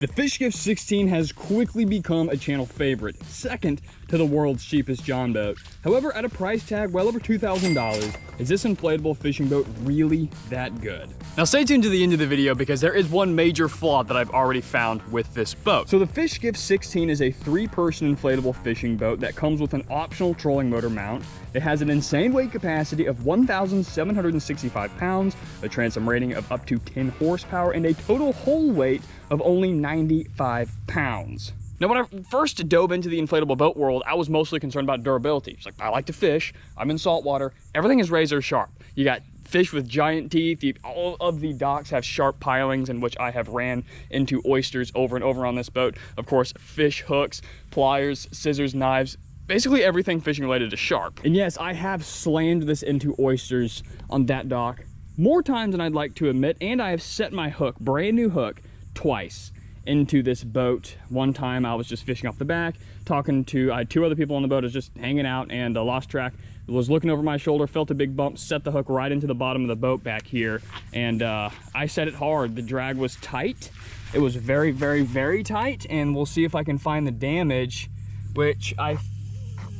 The Fishskiff 16 has quickly become a channel favorite, second to the world's cheapest John boat. However, at a price tag well over $2,000, is this inflatable fishing boat really that good? Now stay tuned to the end of the video because there is one major flaw that I've already found with this boat. So the Fishskiff 16 is a 3-person inflatable fishing boat that comes with an optional trolling motor mount. It has an insane weight capacity of 1,765 pounds, a transom rating of up to 10 horsepower, and a total hull weight of only 95 pounds. Now, when I first dove into the inflatable boat world, I was mostly concerned about durability. It's like, I like to fish, I'm in saltwater, everything is razor sharp. You got fish with giant teeth, all of the docks have sharp pilings in which I have ran into oysters over and over on this boat. Of course, fish hooks, pliers, scissors, knives, basically everything fishing related is sharp. And yes, I have slammed this into oysters on that dock more times than I'd like to admit, and I have set my hook, brand new hook, twice into this boat. One time I was just fishing off the back, I had 2 other people on the boat. I was just hanging out and lost track, was looking over my shoulder, felt a big bump, set the hook right into the bottom of the boat back here, and I set it hard. The drag was tight. It was very, very, very tight, and we'll see if I can find the damage, which I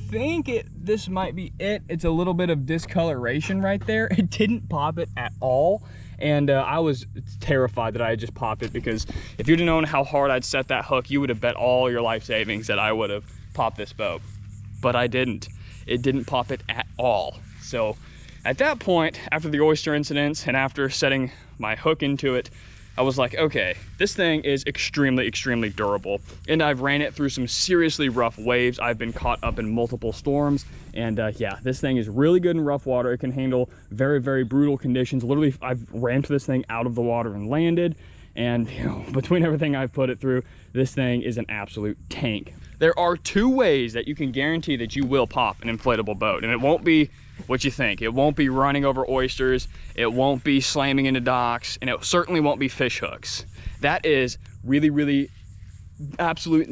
think this might be it. It's a little bit of discoloration right there. It didn't pop it at all. And I was terrified that I had just popped it, because if you'd have known how hard I'd set that hook, you would have bet all your life savings that I would have popped this boat. But I didn't. It didn't pop it at all. So at that point, after the oyster incidents and after setting my hook into it, I was like, okay, this thing is extremely, extremely durable. And I've ran it through some seriously rough waves. I've been caught up in multiple storms. And yeah, this thing is really good in rough water. It can handle very, very brutal conditions. Literally, I've rammed this thing out of the water and landed. And you know, between everything I've put it through, this thing is an absolute tank. There are 2 ways that you can guarantee that you will pop an inflatable boat. And it won't be what you think. It won't be running over oysters. It won't be slamming into docks. And it certainly won't be fish hooks. That is really, really absolute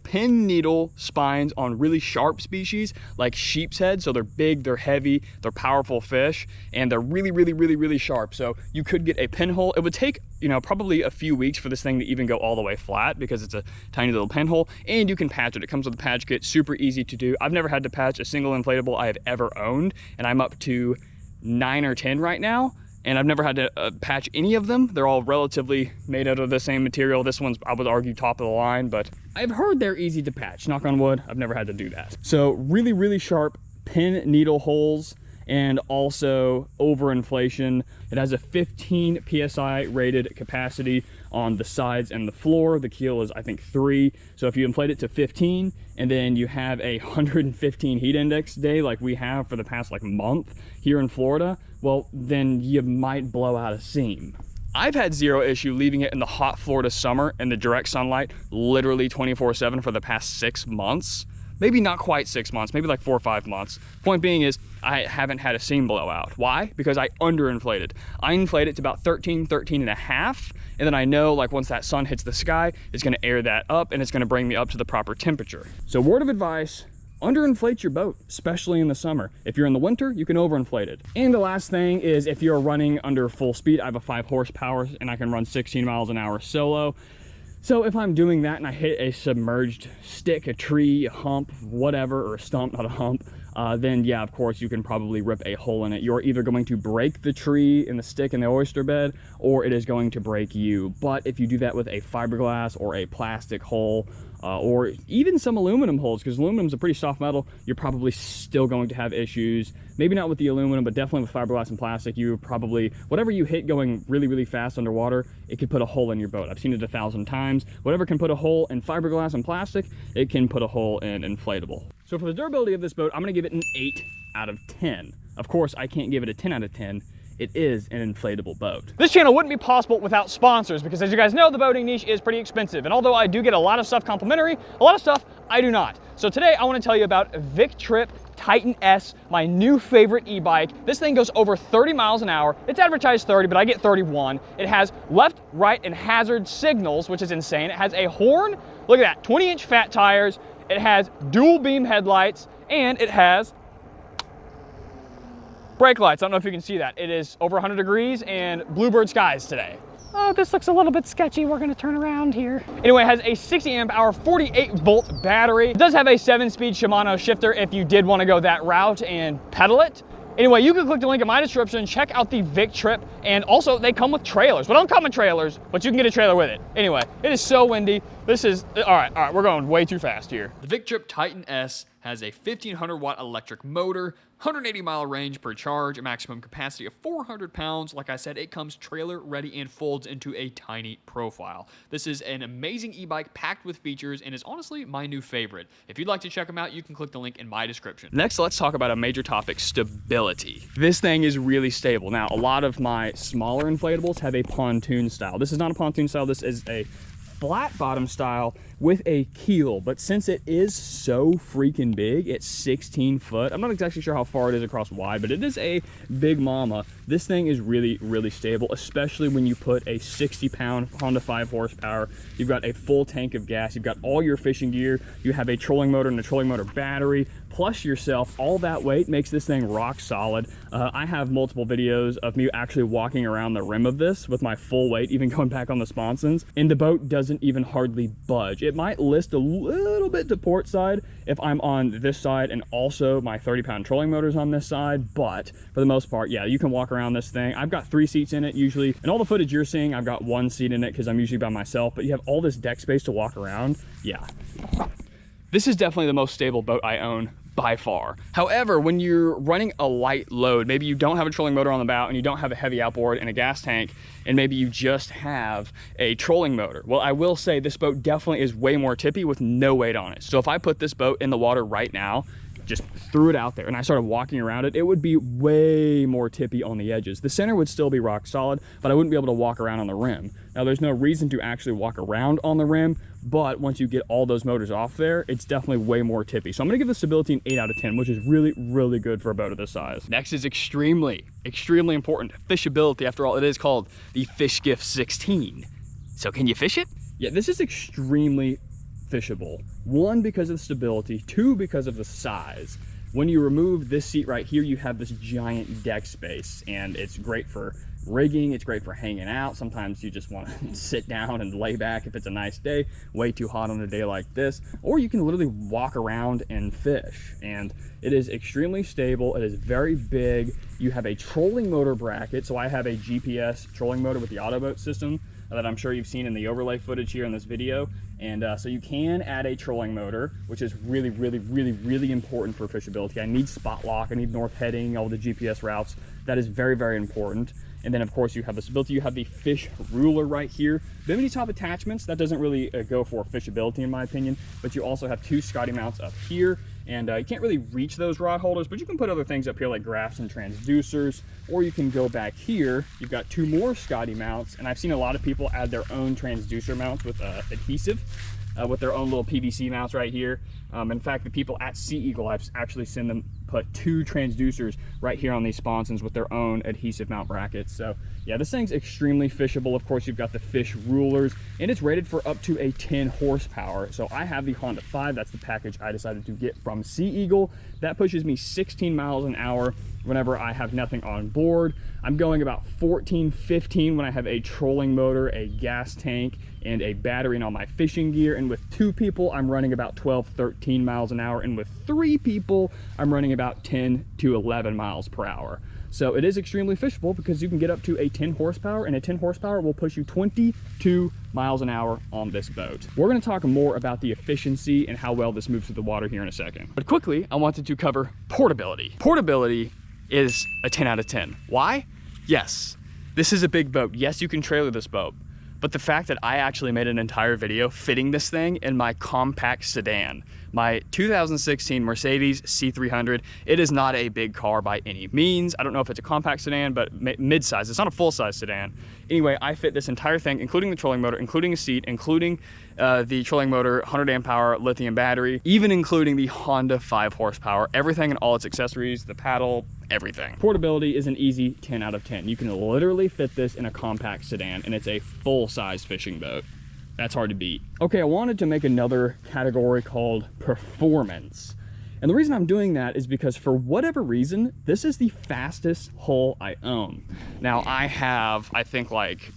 pin needle spines on really sharp species like sheep's head. So they're big, they're heavy, they're powerful fish, and they're really, really, really, really sharp. So you could get a pinhole. It would take, you know, probably a few weeks for this thing to even go all the way flat because it's a tiny little pinhole, and you can patch it. It comes with a patch kit, super easy to do. I've never had to patch a single inflatable I have ever owned, and I'm up to 9 or 10 right now. And I've never had to patch any of them. They're all relatively made out of the same material. This one's, I would argue, top of the line, but I've heard they're easy to patch. Knock on wood, I've never had to do that. So really, really sharp pin needle holes, and also overinflation. It has a 15 PSI rated capacity on the sides and the floor. The keel is, I think, 3. So if you inflate it to 15, and then you have a 115 heat index day like we have for the past month here in Florida, well, then you might blow out a seam. I've had zero issue leaving it in the hot Florida summer in the direct sunlight, literally 24/7 for the past 6 months. Maybe not quite 6 months, maybe like 4 or 5 months. Point being is, I haven't had a seam blowout. Why? Because I underinflated. I inflate it to about 13 and a half, and then I know once that sun hits the sky, it's gonna air that up and it's gonna bring me up to the proper temperature. So word of advice, underinflate your boat, especially in the summer. If you're in the winter, you can overinflate it. And the last thing is, if you're running under full speed, I have a 5 horsepower and I can run 16 miles an hour solo. So if I'm doing that and I hit a submerged stick, a tree, a hump, whatever, or a stump, not a hump, then yeah, of course, you can probably rip a hole in it. You're either going to break the tree and the stick in the oyster bed, or it is going to break you. But if you do that with a fiberglass or a plastic hole, or even some aluminum holes, because aluminum is a pretty soft metal, you're probably still going to have issues. Maybe not with the aluminum, but definitely with fiberglass and plastic. You probably, whatever you hit going really, really fast underwater, it could put a hole in your boat. I've seen it 1,000 times. Whatever can put a hole in fiberglass and plastic, it can put a hole in inflatable. So for the durability of this boat, I'm gonna give it an 8 out of 10. Of course, I can't give it a 10 out of 10. It is an inflatable boat. This channel wouldn't be possible without sponsors, because as you guys know, the boating niche is pretty expensive. And although I do get a lot of stuff complimentary, a lot of stuff I do not. So today I want to tell you about Victrip Titan S, my new favorite e-bike. This thing goes over 30 miles an hour. It's advertised 30, but I get 31. It has left, right, and hazard signals, which is insane. It has a horn. Look at that, 20-inch fat tires. It has dual beam headlights, and it has brake lights. I don't know if you can see that. It is over 100 degrees and bluebird skies today. oh, this looks a little bit sketchy. We're gonna turn around here. Anyway, it has a 60 amp hour, 48 volt battery. It does have a 7-speed Shimano shifter if you did want to go that route and pedal it. Anyway, you can click the link in my description, check out the Vic Trip, and also they come with trailers. Well, don't come with trailers, but you can get a trailer with it. Anyway, it is so windy. This is, all right, we're going way too fast here. The Vic Trip Titan S has a 1500 watt electric motor, 180 mile range per charge, a maximum capacity of 400 pounds. Like I said, it comes trailer ready and folds into a tiny profile. This is an amazing e-bike packed with features and is honestly my new favorite. If you'd like to check them out, you can click the link in my description. Next, let's talk about a major topic, stability. This thing is really stable. Now, a lot of my smaller inflatables have a pontoon style. This is not a pontoon style, this is a flat bottom style with a keel, but since it is so freaking big, it's 16 foot. I'm not exactly sure how far it is across wide, but it is a big mama. This thing is really, really stable, especially when you put a 60-pound Honda 5 horsepower. You've got a full tank of gas, you've got all your fishing gear, you have a trolling motor and a trolling motor battery, plus yourself. All that weight makes this thing rock solid. I have multiple videos of me actually walking around the rim of this with my full weight, even going back on the sponsons, and the boat doesn't even hardly budge. It might list a little bit to port side if I'm on this side and also my 30-pound trolling motor's on this side, but for the most part, yeah, you can walk around this thing. I've got 3 seats in it usually, and all the footage you're seeing, I've got 1 seat in it because I'm usually by myself, but you have all this deck space to walk around. Yeah. This is definitely the most stable boat I own by far. However, when you're running a light load, maybe you don't have a trolling motor on the bow and you don't have a heavy outboard and a gas tank, and maybe you just have a trolling motor. Well, I will say this boat definitely is way more tippy with no weight on it. So if I put this boat in the water right now, just threw it out there and I started walking around it, it would be way more tippy on the edges. The center would still be rock solid, but I wouldn't be able to walk around on the rim. Now, there's no reason to actually walk around on the rim, but once you get all those motors off there, it's definitely way more tippy. So I'm gonna give the stability an 8 out of 10, which is really, really good for a boat of this size. Next is extremely, extremely important, fishability. After all, it is called the Fishskiff 16. So can you fish it? Yeah, this is extremely fishable. 1, because of the stability, 2, because of the size. When you remove this seat right here, you have this giant deck space, and it's great for rigging, it's great for hanging out. Sometimes you just want to sit down and lay back if it's a nice day, way too hot on a day like this, or you can literally walk around and fish. And it is extremely stable, it is very big. You have a trolling motor bracket, so I have a GPS trolling motor with the Autoboat system that I'm sure you've seen in the overlay footage here in this video. And so you can add a trolling motor, which is really, really, really, really important for fishability. I need spot lock, I need north heading, all the GPS routes. That is very, very important. And then of course you have the stability, you have the fish ruler right here. Bimini top attachments, that doesn't really go for fishability in my opinion, but you also have 2 Scotty mounts up here. And you can't really reach those rod holders, but you can put other things up here like graphs and transducers, or you can go back here. You've got 2 more Scotty mounts, and I've seen a lot of people add their own transducer mounts with adhesive, with their own little PVC mounts right here. In fact, the people at Sea Eagle, I've actually seen them put 2 transducers right here on these sponsons with their own adhesive mount brackets. So yeah, this thing's extremely fishable. Of course, you've got the fish rulers, and it's rated for up to a 10 horsepower. So I have the Honda 5, that's the package I decided to get from Sea Eagle. That pushes me 16 miles an hour whenever I have nothing on board. I'm going about 14, 15 when I have a trolling motor, a gas tank, and a battery and all my fishing gear. And with 2 people, I'm running about 12, 13 miles an hour. And with 3 people, I'm running about 10 to 11 miles per hour. So it is extremely fishable because you can get up to a 10 horsepower, and a 10 horsepower will push you 22 miles an hour on this boat. We're gonna talk more about the efficiency and how well this moves through the water here in a second. But quickly, I wanted to cover portability. Portability is a 10 out of 10. Why? Yes, this is a big boat. Yes, you can trailer this boat. But the fact that I actually made an entire video fitting this thing in my compact sedan, my 2016 Mercedes C300, it is not a big car by any means. I don't know if it's a compact sedan, but mid-size. It's not a full-size sedan. Anyway, I fit this entire thing, including the trolling motor, including a seat, including the trolling motor, 100 amp hour lithium battery, even including the Honda 5 horsepower, everything and all its accessories, the paddle, everything. Portability is an easy 10 out of 10. You can literally fit this in a compact sedan, and it's a full-size fishing boat. That's hard to beat. Okay, I wanted to make another category called performance. And the reason I'm doing that is because for whatever reason, this is the fastest hull I own. Now I have, I think like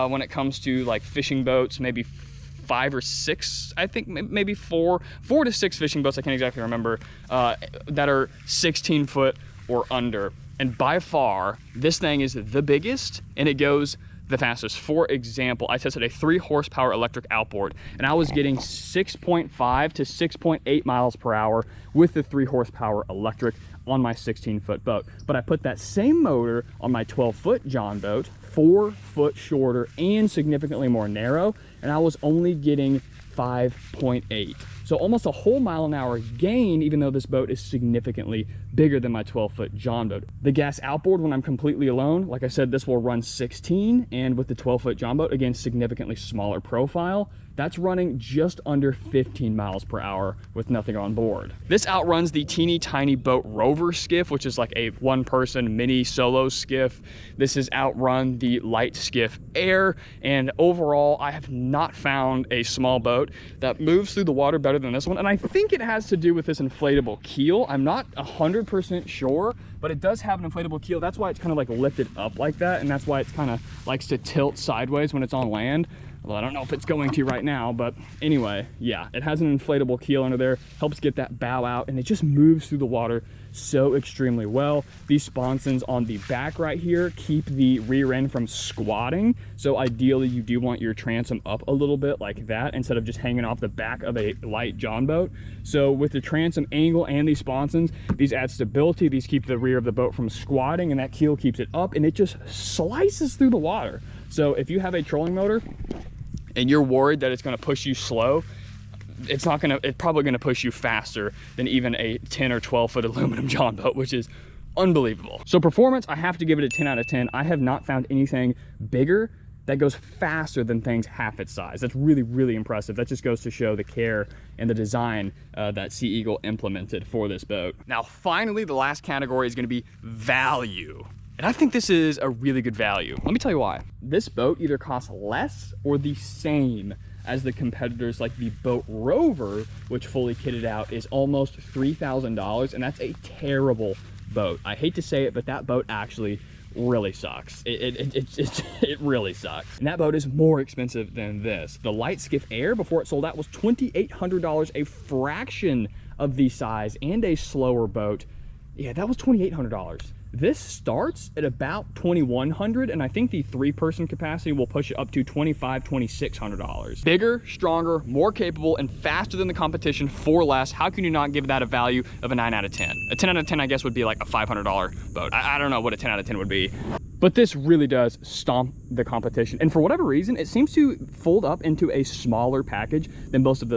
when it comes to like fishing boats, maybe 5 or 6, I think maybe 4 to 6 fishing boats, I can't exactly remember, that are 16 foot or under. And by far, this thing is the biggest and it goes the fastest. For example, I tested a 3 horsepower electric outboard and I was getting 6.5 to 6.8 miles per hour with the 3 horsepower electric on my 16-foot boat. But I put that same motor on my 12-foot John boat, 4 foot shorter and significantly more narrow, and I was only getting 5.8. So almost a whole mile an hour gain, even though this boat is significantly bigger than my 12-foot John boat. The gas outboard, when I'm completely alone, like I said, this will run 16, and with the 12-foot John boat, again, significantly smaller profile, that's running just under 15 miles per hour with nothing on board. This outruns the teeny tiny boat Rover skiff, which is like a 1-person mini solo skiff. This has outrun the light skiff Air, and overall, I have not found a small boat that moves through the water better than this one. And I think it has to do with this inflatable keel. I'm not 100% sure, but it does have an inflatable keel. That's why it's kind of like lifted up like that, and that's why it's kind of likes to tilt sideways when it's on land. Well, I don't know if it's going to right now, but anyway, yeah, it has an inflatable keel under there, helps get that bow out, and it just moves through the water so extremely well. These sponsons on the back right here keep the rear end from squatting, so ideally you do want your transom up a little bit like that instead of just hanging off the back of a light John boat. So with the transom angle and these sponsons, these add stability, these keep the rear of the boat from squatting, and that keel keeps it up, and it just slices through the water. So if you have a trolling motor and you're worried that it's going to push you slow, it's probably going to push you faster than even a 10 or 12 foot aluminum John boat, which is unbelievable. So performance, I have to give it a 10 out of 10. I have not found anything bigger that goes faster than things half its size. That's really, really impressive. That just goes to show the care and the design that Sea Eagle implemented for this boat. Now, finally, the last category is going to be value. And I think this is a really good value. Let me tell you why. This boat either costs less or the same as the competitors, like the boat Rover, which fully kitted out is almost $3,000, and that's a terrible boat. I hate to say it, but that boat actually really sucks. It really sucks. And that boat is more expensive than this. The light skiff Air, before it sold out, was $2,800, a fraction of the size and a slower boat. Yeah, that was $2,800. This starts at about $2,100, and I think the 3-person capacity will push it up to $2,500, $2,600. Bigger, stronger, more capable, and faster than the competition for less. How can you not give that a value of a 9 out of 10? A 10 out of 10, I guess, would be like a $500 boat. I don't know what a 10 out of 10 would be. But this really does stomp the competition. And for whatever reason, it seems to fold up into a smaller package than both of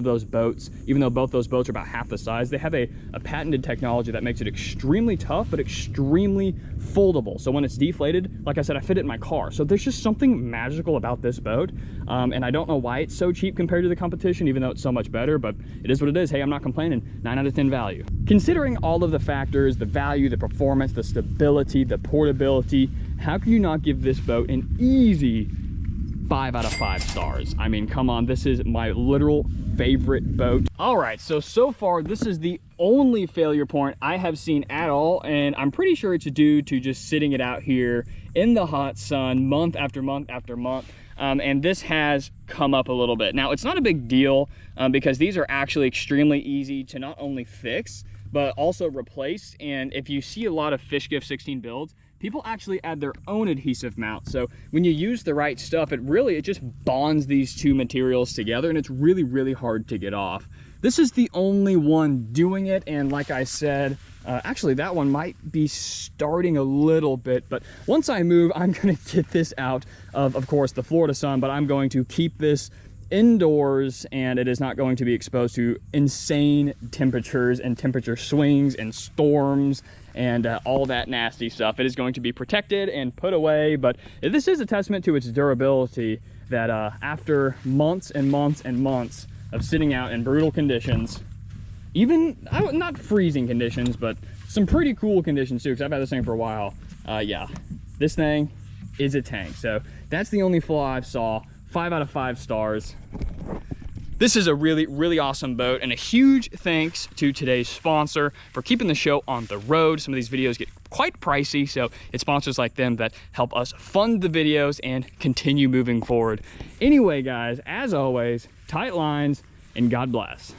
those boats. Even though both those boats are about half the size, they have a patented technology that makes it extremely tough, but extremely foldable. So when it's deflated, like I said, I fit it in my car. So there's just something magical about this boat. And I don't know why it's so cheap compared to the competition, even though it's so much better, but it is what it is. Hey, I'm not complaining. 9 out of 10 value. Considering all of the factors, the value, the performance, the stability, the portability, how can you not give this boat an easy 5 out of 5 stars? I mean, come on, this is my literal favorite boat. All right, so far, this is the only failure point I have seen at all, and I'm pretty sure it's due to just sitting it out here in the hot sun month after month after month. And this has come up a little bit. Now, it's not a big deal because these are actually extremely easy to not only fix, but also replace. And if you see a lot of Fishskiff 16 builds, people actually add their own adhesive mount. So when you use the right stuff, it just bonds these two materials together, and it's really, really hard to get off. This is the only one doing it, and like I said, actually that one might be starting a little bit, but once I move, I'm gonna get this out of course, the Florida sun, but I'm going to keep this indoors, and it is not going to be exposed to insane temperatures and temperature swings and storms and all that nasty stuff. It is going to be protected and put away, but this is a testament to its durability that after months and months and months of sitting out in brutal conditions, even not freezing conditions, but some pretty cool conditions too, because I've had this thing for a while. Yeah, this thing is a tank. So that's the only flaw I've saw. 5 out of 5 stars. This is a really, really awesome boat, and a huge thanks to today's sponsor for keeping the show on the road. Some of these videos get quite pricey, so it's sponsors like them that help us fund the videos and continue moving forward. Anyway, guys, as always, tight lines and God bless.